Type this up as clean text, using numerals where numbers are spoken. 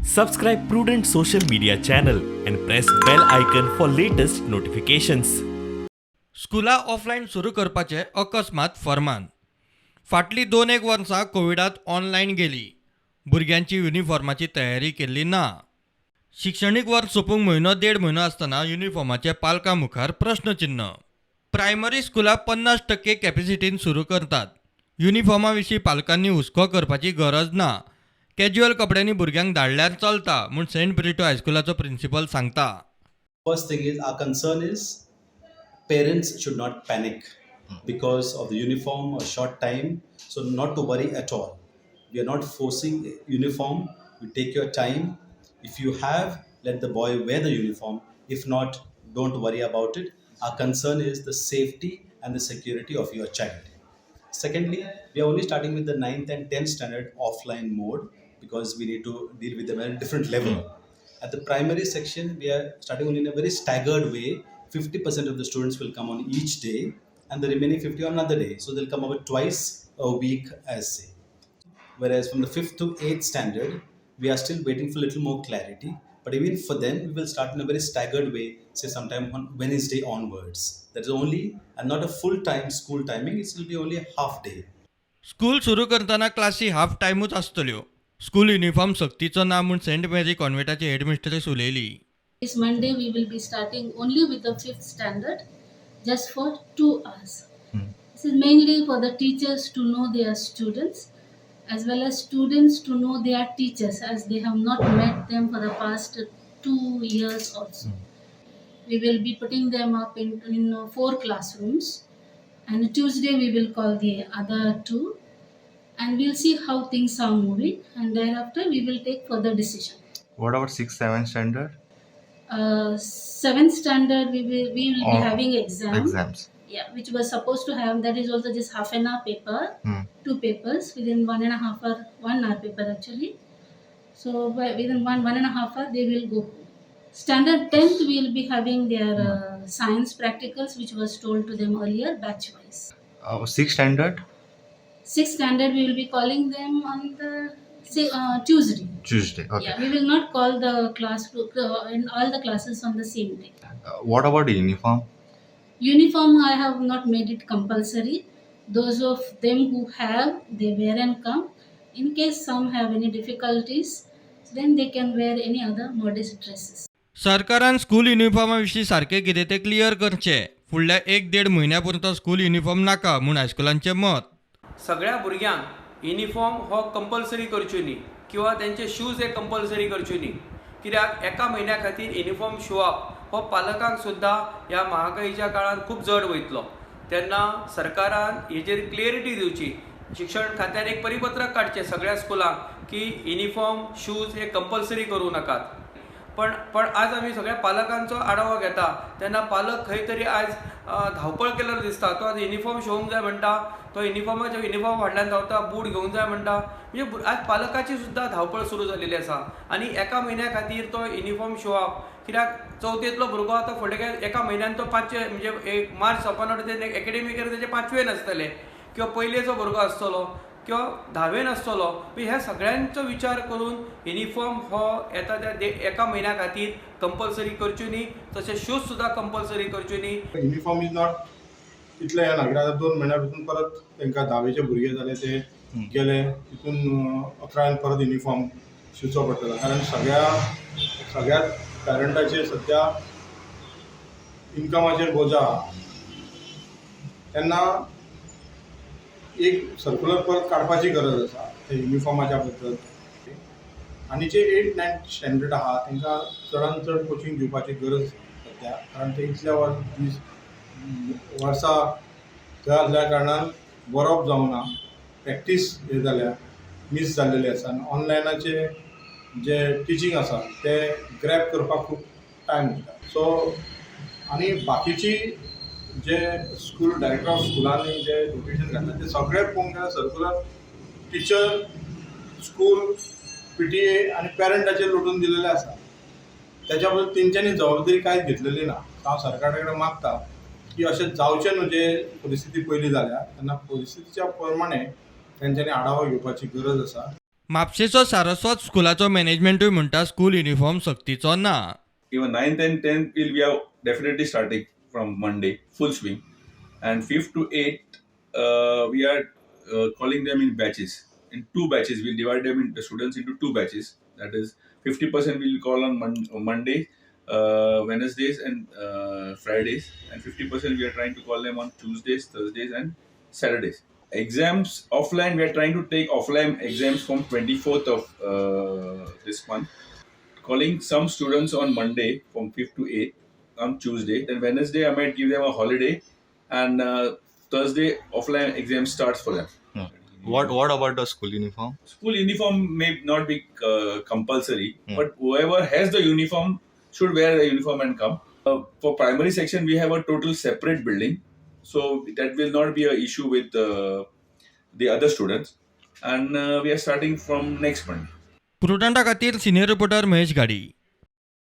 Subscribe Prudent social media channel and press bell icon for latest notifications. स्कुला offline सुरू करपाचे अकस्मात फर्मान. फाटली 2-1 वर्सां कोविडात ऑनलायन गेली. भुरग्यांची युनिफॉर्माची तयारी केल्ली ना. शिक्षणीक वर्स सोंपूंक म्हयनो 1.5 म्हयनो आसतना युनिफॉर्माचे पालकां मुखार प्रश्नचिन्ह. प्रायमरी स्कुलां 50% कॅपॅसिटीन सुरू करतात. युनिफॉर्मा विशीं पालकांनी हुस्को करपाची गरज ना. कॅज्युअल कपड्यांनी भुरग्यांक धाडल्यार चलता म्हूण सेंट ब्रिटो हायस्कुलाचो प्रिन्सिपल सांगता. First thing is, our concern is parents should not panic because of the uniform or short time. So not to worry at all. We are not forcing uniform. You take your time. If you have, let the boy wear the uniform. If not, don't worry about it. Our concern is the safety and the security of your child. Secondly, we are only starting with the 9th and 10th standard offline mode because we need to deal with them at a different level. At the primary section, we are starting only in a very staggered way. 50% of the students will come on each day and the remaining 50 on another day. So they'll come over twice a week as say. Whereas from the 5th to 8th standard, we are still waiting for a little more clarity. But even for them, we will start in a very staggered way, say sometime on Wednesday onwards. That is only, and not a full-time school timing, it will be only a half day. School सुरू करतना classy half टायमूच आसतल्यो. School uniform सक्तीचो ना म्हूण Saint मेरी कॉन्व्हेंटाची headmistress उलयली. This Monday we will be starting only with the 5th standard just for 2 hours. This is mainly for the teachers to know their students as well as students to know their teachers as they have not met them for the past 2 years also. We will be putting them up in 4 classrooms and Tuesday we will call the other 2 and we'll see how things are moving and thereafter we will take further decision. What about 6th, 7th standard? 7th standard we will be having Exams. Yeah, which was supposed to have, that is also just half an hour paper, 2 papers within 1.5 hour, 1 hour paper actually. So within one and a half hour they will go. Standard 10th we will be having their science practicals which was told to them earlier batch wise. 6th standard? 6th standard we will be calling them on the Tuesday. Okay. Yeah, we will not call the class in all the classes on the same day. What about the uniform? Uniform I have not made it compulsory. Those of them who have, they wear and come. In case some have any difficulties, then they can wear any other modest dresses. सरकारान school युनिफॉर्मा विशीं सारकें कितें तें clear करचें. फुडल्या 1-1.5 म्हयन्यापुरतो school uniform नाका म्हूण हायस्कुलांचें मत. सगळ्या भुरग्यांक युनिफॉर्म हो कंपल्सरी करच्यो न्ही किंवा तेंचे शूज हे कंपल्सरी करच्यो न्ही. कित्याक एका म्हयन्या खातीर युनिफॉर्म शिवप हो पालकांक सुद्दां ह्या महागाईच्या काळांत खूब जड वयतलो. तेन्ना सरकारान हेजेर क्लियरिटी दिवची. शिक्षण खात्यान एक परिपत्रक काडचें सगळ्या स्कुलांक की युनिफॉर्म शूज हे कंपल्सरी करूं नाकात. पण आज आमी सगळ्या पालकांचो आढावो घेता तेन्ना पालक खंय तरी आज धांवपळ केल्यार दिसता. तो आज युनिफॉर्म शिवूंक जाय म्हणटा, तो युनिफॉर्म फाटल्यान धांवता, बूट घेवंक जाय म्हणटा. म्हणजे आज पालकाची सुद्दां धांवपळ सुरू जालेली आसा आनी एका म्हयन्या खातीर तो युनिफॉर्म शिवप. कित्याक चवथेंतलो भुरगो आतां फुडल्या एका म्हयन्यान तो 5वें म्हणजे मार्च सोंपना एकेडेमीक तेजे 5वें आसतले किंवा पयलेचो भुरगो आसतलो किंवा 10वें आसतलो. ह्या सगळ्यांचो विचार करून युनिफॉर्म हो येता त्या एका म्हयन्या खातीर कंपल्सरी करच्यो न्ही. तशें शूज सुद्दां कंपल्सरी करच्यो न्ही. युनिफॉर्म इज नॉट इतलें हें ना कित्याक 2 म्हयन्या भितर परत तांकां 10वेचे भुरगे जाले ते गेले तितून 11 परत युनिफॉर्म शिवचो पडटलो. कारण सगळ्या पॅरंटाचेर सद्या इन्कमाचेर बोजा आहा. तेन्ना एक सर्क्युलर परत काडपाची गरज आसा त्या युनिफॉर्माच्या बद्दल. आनी जे 8-9 स्टँडर्ड आहा तांकां चडांत चड कोचिंग दिवपाची गरज सद्या. कारण ते इतल्या वर्सां थंय आसल्या कारणान बरोवप जावना, प्रॅक्टीस हे जाल्या मिस जाल्लेली आसा. आनी ऑनलायनाचे जे टिचींग आसा ते ग्रॅब करपाक खूब टायम वयता. सो आनी बाकीची जे स्कूल डायरेक्टर ऑफ स्कुलांनी जे नोटिफिकेशन घातलें ते सगळे पळोवंक गेल्यार सर्क्युलर टिचर, स्कूल, PTA आनी पॅरंटाचेर लोटून दिलेले आसा. त्याच्या बद्दल तेंच्यांनी जबाबदारी कांयच घेतलेली ना. हांव सरकारा कडेन मागता की अशें जावचें न्हू. जे परिस्थिती पयली जाल्या तेन्ना परिस्थितीच्या प्रमाणे तेंच्यांनी आढावो घेवपाची गरज आसा. म्हापशेचो सारस्वत स्कुलाचो मॅनेजमेंटूय म्हणटा स्कूल युनिफॉर्म सक्तीचो ना. Even 9th and 10th we are definitely starting from Monday, full swing. And 5th to 8th, we are calling them in batches. In 2 batches, we'll divide them into students into 2 batches. That is, 50% we'll call on Monday, Wednesdays, and Fridays, and 50% we are trying to call them on Tuesdays, Thursdays, and Saturdays. Exams offline, we are trying to take offline exams from 24th of this month. Calling some students on Monday from 5th to 8th, on Tuesday. Then Wednesday, I might give them a holiday, and Thursday, offline exam starts for them. What about the school uniform? School uniform may not be compulsory, but whoever has the uniform should wear the uniform and come. For primary section, we have a total separate building, so that will not be an issue with the other students. And we are starting from next Monday. प्रुडंटा खातीर senior reporter Mahesh गाडी.